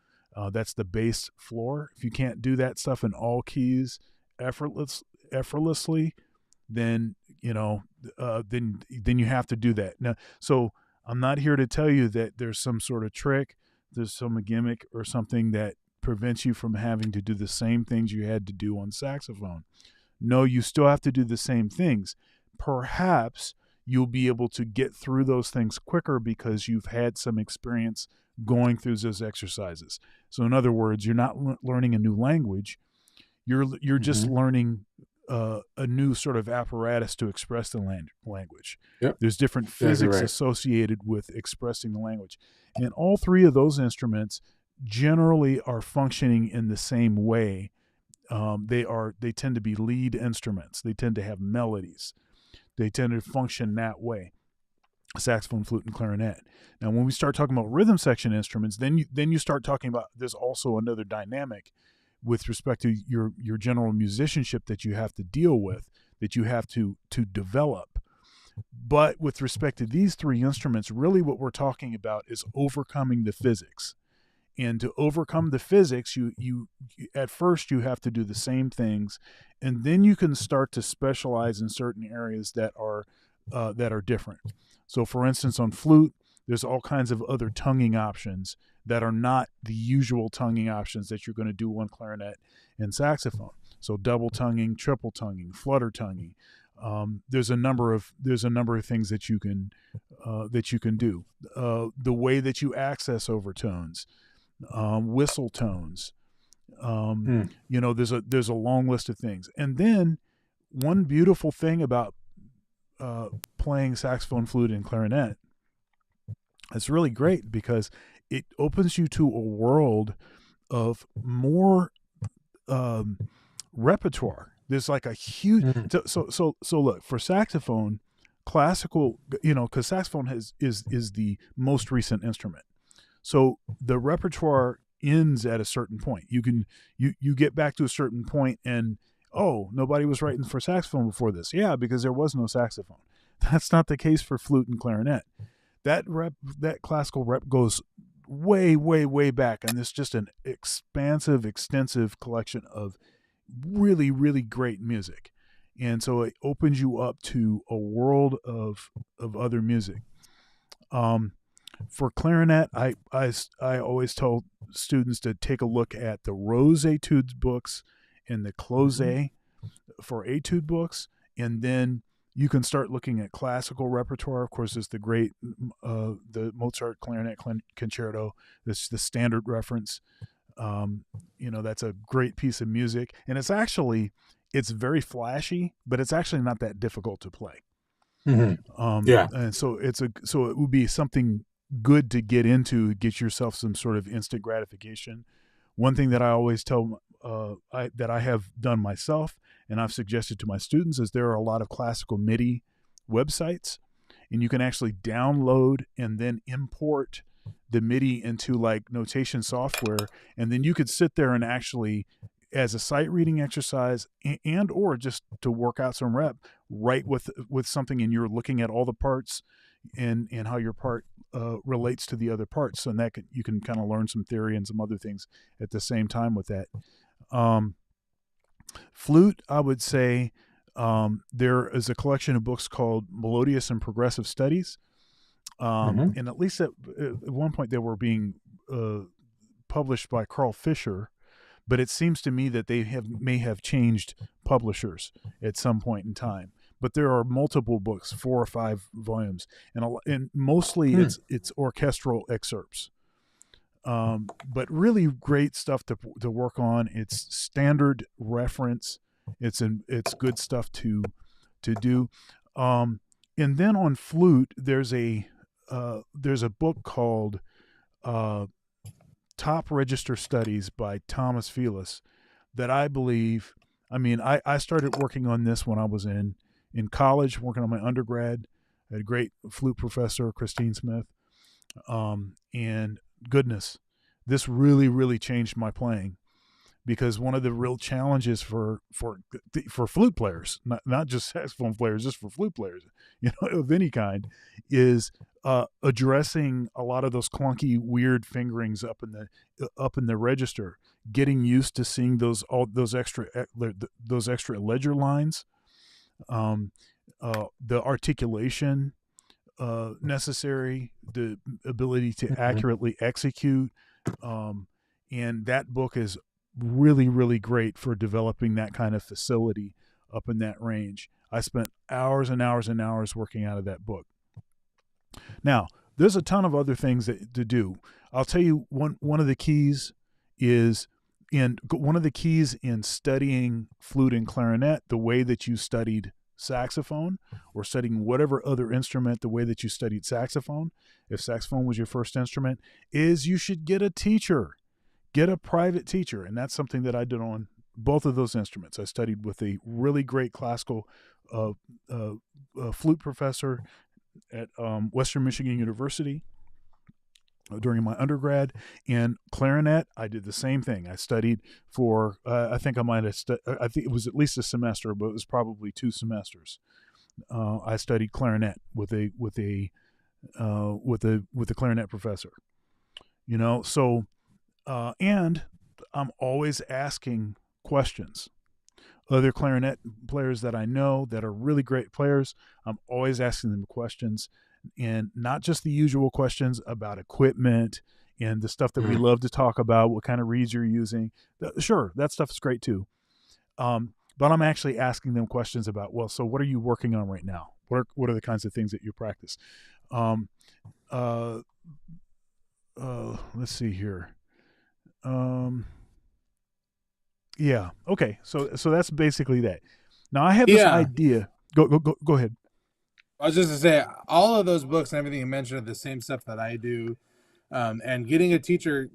That's the bass floor. If you can't do that stuff in all keys effortlessly, then then you have to do that. Now, so I'm not here to tell you that there's some sort of trick, there's some gimmick or something that prevents you from having to do the same things you had to do on saxophone. No, you still have to do the same things. Perhaps you'll be able to get through those things quicker because you've had some experience going through those exercises. So in other words, you're not learning a new language. You're just learning a new sort of apparatus to express the language. Yep. There's different physics associated with expressing the language. And all three of those instruments generally are functioning in the same way. They tend to be lead instruments. They tend to have melodies. They tend to function that way. Saxophone, flute, and clarinet. Now, when we start talking about rhythm section instruments, then you start talking about there's also another dynamic with respect to your general musicianship that you have to deal with, that you have to develop. But with respect to these three instruments, really what we're talking about is overcoming the physics. and to overcome the physics, you at first you have to do the same things, and then you can start to specialize in certain areas that are different. So, for instance, on flute, there's all kinds of other tonguing options that are not the usual tonguing options that you're going to do on clarinet and saxophone. So, double tonguing, triple tonguing, flutter tonguing. There's a number of things that you can do. The way that you access overtones, whistle tones. There's a long list of things. And then one beautiful thing about playing saxophone, flute, and clarinet, it's really great because it opens you to a world of more repertoire. There's like a huge so look, for saxophone, classical, because saxophone is the most recent instrument. So the repertoire ends at a certain point. You get back to a certain point and, oh, nobody was writing for saxophone before this. Yeah, because there was no saxophone. That's not the case for flute and clarinet. That classical rep goes way, way, way back, and it's just an expansive, extensive collection of really, really great music. And so it opens you up to a world of other music. For clarinet, I always tell students to take a look at the Rose Etudes books and the Close for etude books, and then you can start looking at classical repertoire. Of course, there's the great the Mozart Clarinet Concerto. That's the standard reference. That's a great piece of music, and it's very flashy, but it's actually not that difficult to play. And so it would be something good to get into, get yourself some sort of instant gratification. One thing that I always tell that I have done myself and I've suggested to my students is there are a lot of classical MIDI websites, and you can actually download and then import the MIDI into like notation software, and then you could sit there and actually, as a sight reading exercise and or just to work out some rep, write with something, and you're looking at all the parts and how your part relates to the other parts. So in that you can kind of learn some theory and some other things at the same time with that. Flute, I would say there is a collection of books called Melodious and Progressive Studies. And at least at one point they were being published by Carl Fisher, but it seems to me that they may have changed publishers at some point in time. But there are multiple books, 4 or 5 volumes, and mostly it's orchestral excerpts. But really great stuff to work on. It's standard reference. It's good stuff to do. And then on flute, there's a book called Top Register Studies by Thomas Phelis that I believe. I mean, I started working on this when I was in college, working on my undergrad. I had a great flute professor, Christine Smith, and goodness, this really, really changed my playing, because one of the real challenges for flute players, not just saxophone players, just for flute players, of any kind, is addressing a lot of those clunky, weird fingerings up in the register, getting used to seeing those extra ledger lines, the articulation necessary, the ability to accurately execute, and that book is really, really great for developing that kind of facility up in that range. I spent hours and hours and hours working out of that book. Now, there's a ton of other things to do. I'll tell you one of the keys in studying flute and clarinet the way that you studied saxophone, or studying whatever other instrument the way that you studied saxophone, if saxophone was your first instrument, is you should get a teacher. Get a private teacher, and that's something that I did on both of those instruments. I studied with a really great classical flute professor at Western Michigan University during my undergrad, and clarinet, I did the same thing. I studied for I think it was at least a semester, but it was probably 2 semesters. I studied clarinet with a clarinet professor. So And I'm always asking questions. Other clarinet players that I know that are really great players, I'm always asking them questions, and not just the usual questions about equipment and the stuff that we love to talk about, what kind of reeds you're using. Sure, that stuff is great too. But I'm actually asking them questions about, well, so what are you working on right now? What are the kinds of things that you practice? Um, uh, let's see here. Yeah. Okay. So that's basically that. Now I have this Yeah. idea. Go ahead. I was just to say, all of those books and everything you mentioned are the same stuff that I do. And getting a teacher,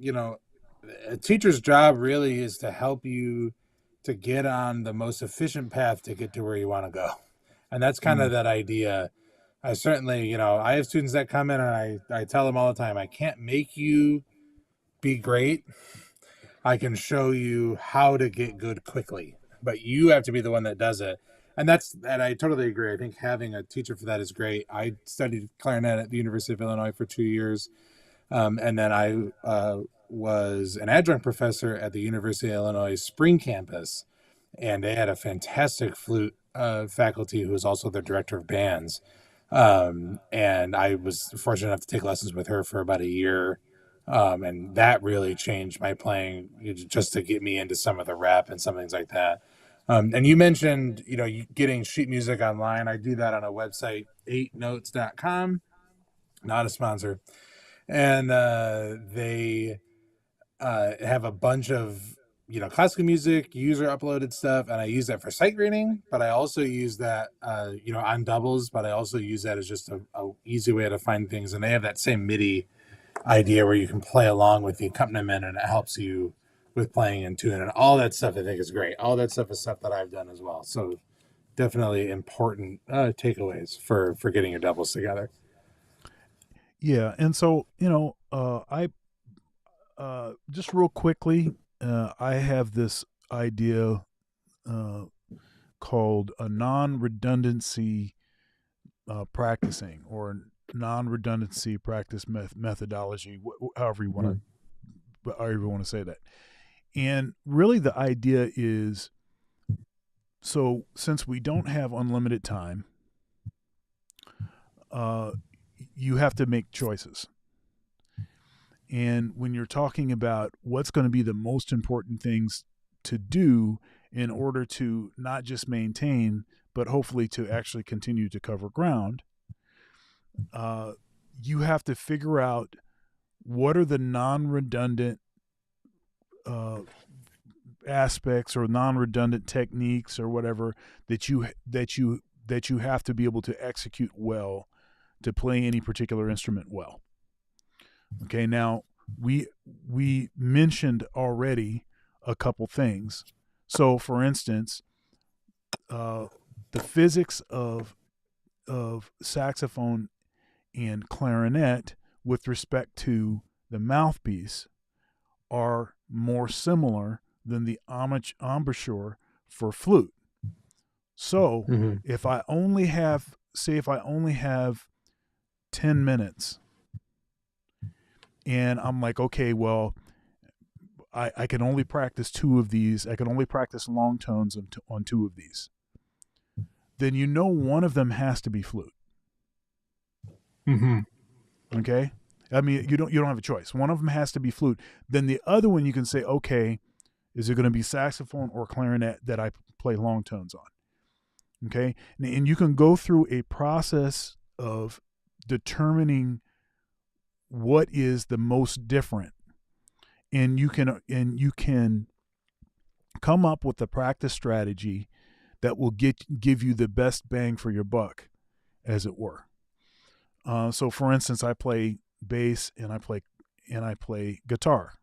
a teacher's job really is to help you to get on the most efficient path to get to where you want to go. And that's kind of that idea. I certainly, I have students that come in and I tell them all the time, I can't make you be great. I can show you how to get good quickly, but you have to be the one that does it. And I totally agree. I think having a teacher for that is great. I studied clarinet at the University of Illinois for 2 years. And then I was an adjunct professor at the University of Illinois Spring Campus. And they had a fantastic flute faculty who was also the director of bands. And I was fortunate enough to take lessons with her for about a year. And that really changed my playing just to get me into some of the rep and some things like that. And you mentioned, getting sheet music online. I do that on a website, 8notes.com, not a sponsor. And they have a bunch of, classical music, user uploaded stuff. And I use that for sight reading, but I also use that, on doubles, but I also use that as just a easy way to find things. And they have that same MIDI idea where you can play along with the accompaniment and it helps you with playing in tune, and all that stuff I think is great. All that stuff is stuff that I've done as well. So definitely important takeaways for getting your doubles together. Yeah, and so I just real quickly, I have this idea called a non-redundancy practicing, or non-redundancy practice methodology, however you want to say that. And really the idea is, so since we don't have unlimited time, you have to make choices. And when you're talking about what's going to be the most important things to do in order to not just maintain, but hopefully to actually continue to cover ground, you have to figure out what are the non-redundant aspects or non-redundant techniques or whatever that you have to be able to execute well to play any particular instrument well. Okay, now we mentioned already a couple things. So, for instance, the physics of saxophone and clarinet with respect to the mouthpiece are more similar than the embouchure for flute. So if I only have 10 minutes and I'm like, okay, well, I can only practice two of these. I can only practice long tones on two of these. Then one of them has to be flute. Okay? I mean, you don't have a choice. One of them has to be flute. Then the other one you can say, okay, is it going to be saxophone or clarinet that I play long tones on? Okay? And you can go through a process of determining what is the most different. And you can come up with a practice strategy that will give you the best bang for your buck, as it were. So, for instance, I play bass and I play guitar.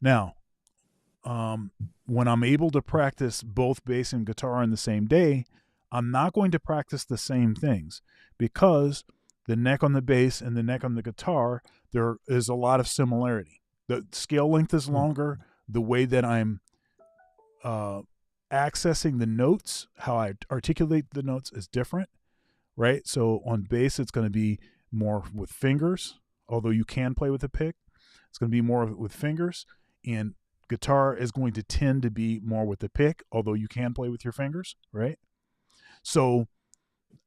Now, when I'm able to practice both bass and guitar in the same day, I'm not going to practice the same things, because the neck on the bass and the neck on the guitar, there is a lot of similarity. The scale length is longer. The way that I'm accessing the notes, how I articulate the notes, is different, right? So on bass, it's going to be more with fingers, although you can play with a pick. It's going to be more with fingers, and guitar is going to tend to be more with the pick, although you can play with your fingers, right? So,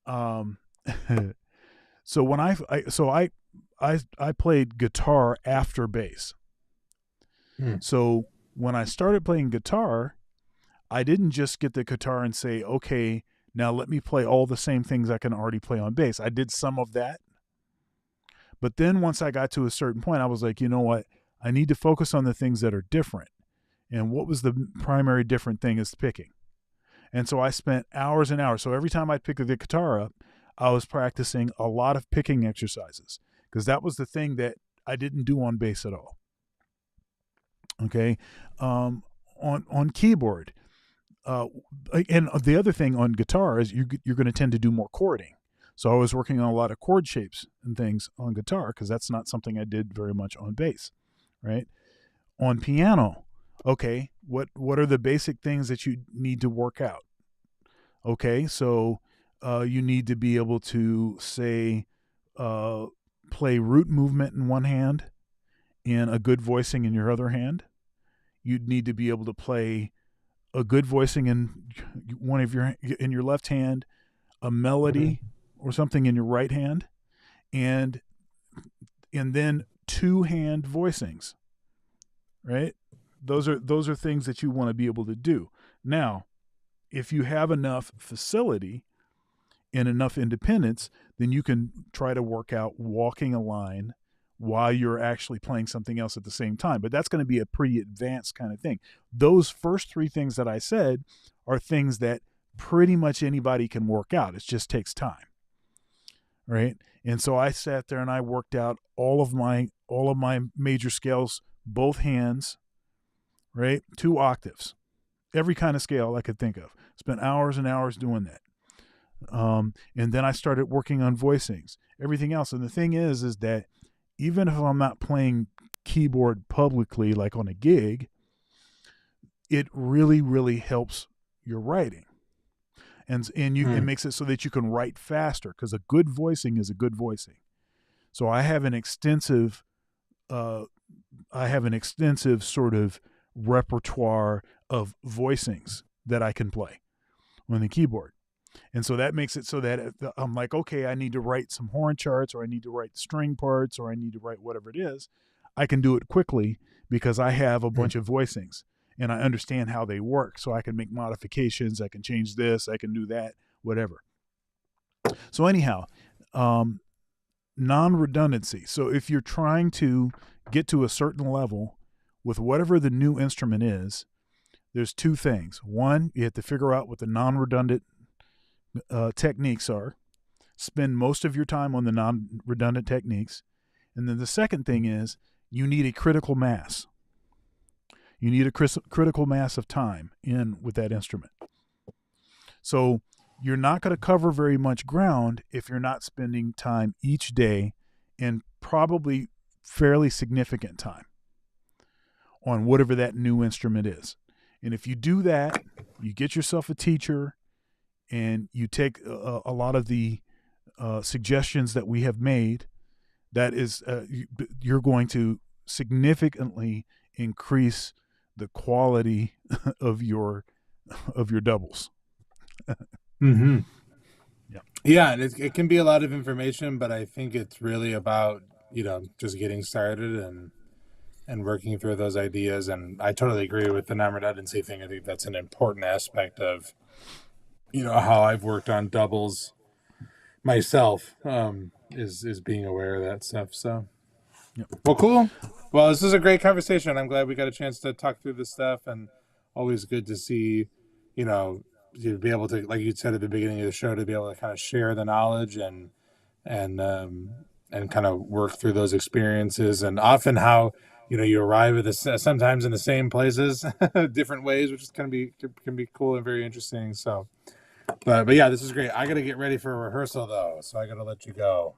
um, so when I played guitar after bass. So when I started playing guitar, I didn't just get the guitar and say, okay, now let me play all the same things I can already play on bass. I did some of that. But then once I got to a certain point, I was like, you know what? I need to focus on the things that are different. And what was the primary different thing is picking. And so I spent hours and hours. So every time I'd pick the guitar up, I was practicing a lot of picking exercises because that was the thing that I didn't do on bass at all. Okay. On keyboard. And the other thing on guitar is you're going to tend to do more chording. So I was working on a lot of chord shapes and things on guitar because that's not something I did very much on bass, right? On piano, okay, what are the basic things that you need to work out? Okay, so you need to be able to say play root movement in one hand and a good voicing in your other hand. You'd need to be able to play a good voicing in your left hand, a melody or something in your right hand, and then two-hand voicings. Right? Those are things that you want to be able to do. Now, if you have enough facility and enough independence, then you can try to work out walking a line while you're actually playing something else at the same time. But that's going to be a pretty advanced kind of thing. Those first three things that I said are things that pretty much anybody can work out. It just takes time. Right? And so I sat there and I worked out all of my major scales, both hands, right? 2 octaves, every kind of scale I could think of. Spent hours and hours doing that. And then I started working on voicings, everything else. And the thing is that even if I'm not playing keyboard publicly, like on a gig, it really, really helps your writing. And it makes it so that you can write faster because a good voicing is a good voicing. So I have an extensive sort of repertoire of voicings that I can play on the keyboard. And so that makes it so that I'm like, okay, I need to write some horn charts, or I need to write string parts, or I need to write whatever it is. I can do it quickly because I have a bunch of voicings and I understand how they work. So I can make modifications. I can change this. I can do that, whatever. So anyhow, non-redundancy. So if you're trying to get to a certain level with whatever the new instrument is, there's 2 things. One, you have to figure out what the non-redundant techniques are. Spend most of your time on the non-redundant techniques. And then the second thing is you need a critical mass. You need a critical mass of time in with that instrument. So you're not going to cover very much ground if you're not spending time each day, and probably fairly significant time on whatever that new instrument is. And if you do that, you get yourself a teacher and you take a lot of the suggestions that we have made, that is, you're going to significantly increase the quality of your doubles. Mm-hmm. Yeah, and it can be a lot of information, but I think it's really about, just getting started and working through those ideas. And I totally agree with the non-redundancy thing. I think that's an important aspect of, how I've worked on doubles myself, is being aware of that stuff. So, Yep. Well, cool. Well, this is a great conversation. I'm glad we got a chance to talk through this stuff, and always good to see, to be able to, like you said at the beginning of the show, to be able to kind of share the knowledge and kind of work through those experiences, and often how, you arrive at sometimes in the same places, different ways, which is can be cool and very interesting. So, but yeah, this is great. I got to get ready for a rehearsal though, so I got to let you go.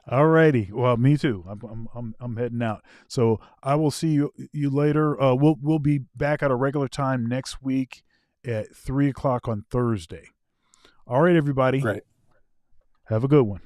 All righty. Well, me too. I'm heading out. So I will see you later. We'll be back at a regular time next week at 3:00 on Thursday. All right, everybody. Right. Have a good one.